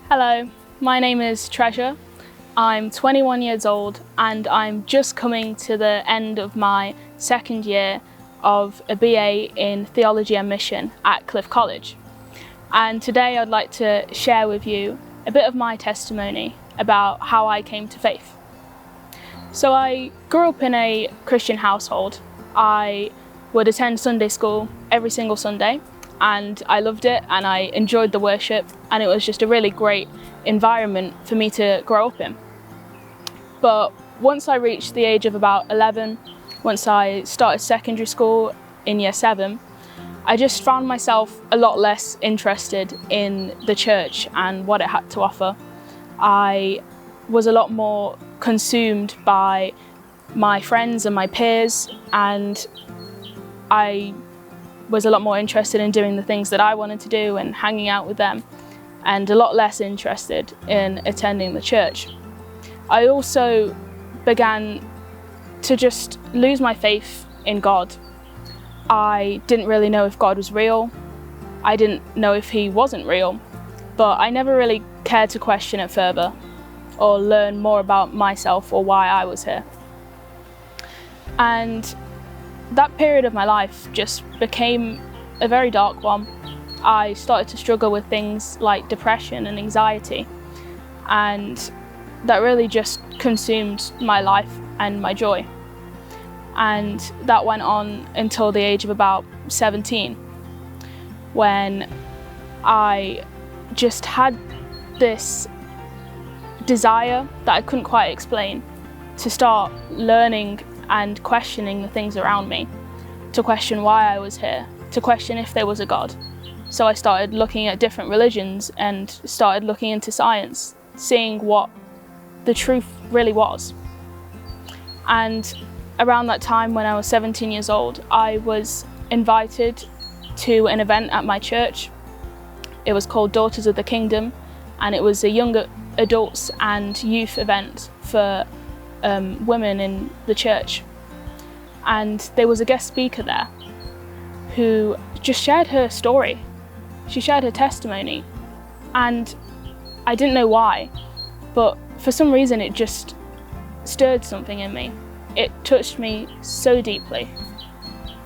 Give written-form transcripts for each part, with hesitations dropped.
Hello, my name is Treasure. I'm 21 years old and I'm just coming to the end of my second year of a BA in Theology and Mission at Cliff College. And today I'd like to share with you a bit of my testimony about how I came to faith. So I grew up in a Christian household. I would attend Sunday school every single Sunday, and I loved it and I enjoyed the worship, and it was just a really great environment for me to grow up in. But once I reached the age of about 11, once I started secondary school in year 7, I just found myself a lot less interested in the church and what it had to offer. I was a lot more consumed by my friends and my peers, and I was a lot more interested in doing the things that I wanted to do and hanging out with them, and a lot less interested in attending the church. I also began to just lose my faith in God. I didn't really know if God was real. I didn't know if he wasn't real, but I never really cared to question it further or learn more about myself or why I was here. And that period of my life just became a very dark one. I started to struggle with things like depression and anxiety, and that really just consumed my life and my joy. And that went on until the age of about 17, when I just had this desire that I couldn't quite explain to start learning and questioning the things around me, to question why I was here, to question if there was a God. So I started looking at different religions and started looking into science, seeing what the truth really was. And around that time, when I was 17 years old, I was invited to an event at my church. It was called Daughters of the Kingdom, and it was a young adults and youth event for women in the church. And there was a guest speaker there who just shared her story. She shared her testimony, and I didn't know why, but for some reason it just stirred something in me. It touched me so deeply,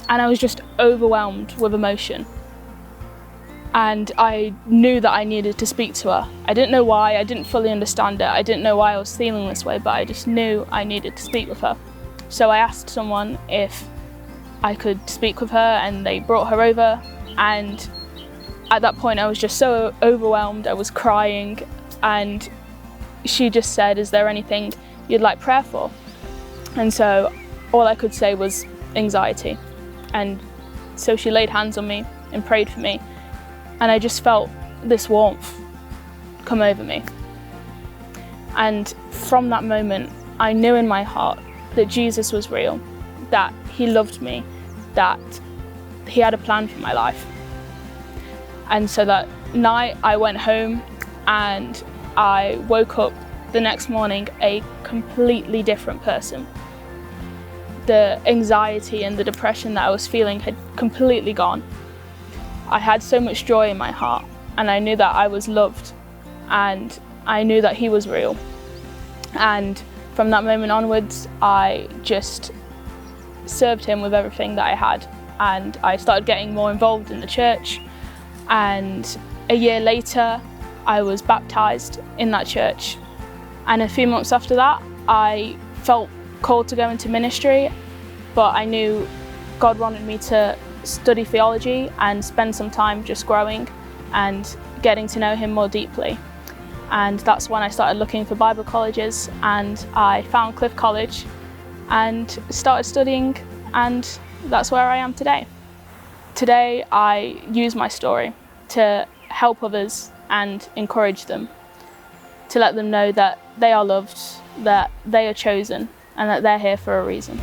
and I was just overwhelmed with emotion. And I knew that I needed to speak to her. I didn't know why, I didn't fully understand it, I didn't know why I was feeling this way, but I just knew I needed to speak with her. So I asked someone if I could speak with her, and they brought her over, and at that point I was just so overwhelmed, I was crying, and she just said, "Is there anything you'd like prayer for?" And so all I could say was anxiety. And so she laid hands on me and prayed for me, and I just felt this warmth come over me. And from that moment, I knew in my heart that Jesus was real, that he loved me, that he had a plan for my life. And so that night I went home, and I woke up the next morning a completely different person. The anxiety and the depression that I was feeling had completely gone. I had so much joy in my heart, and I knew that I was loved, and I knew that he was real. And from that moment onwards, I just served him with everything that I had, and I started getting more involved in the church. And a year later, I was baptized in that church. And a few months after that, I felt called to go into ministry, but I knew God wanted me to study theology and spend some time just growing and getting to know him more deeply. And that's when I started looking for Bible colleges, and I found Cliff College and started studying, and that's where I am today. Today I use my story to help others and encourage them, to let them know that they are loved, that they are chosen, and that they're here for a reason.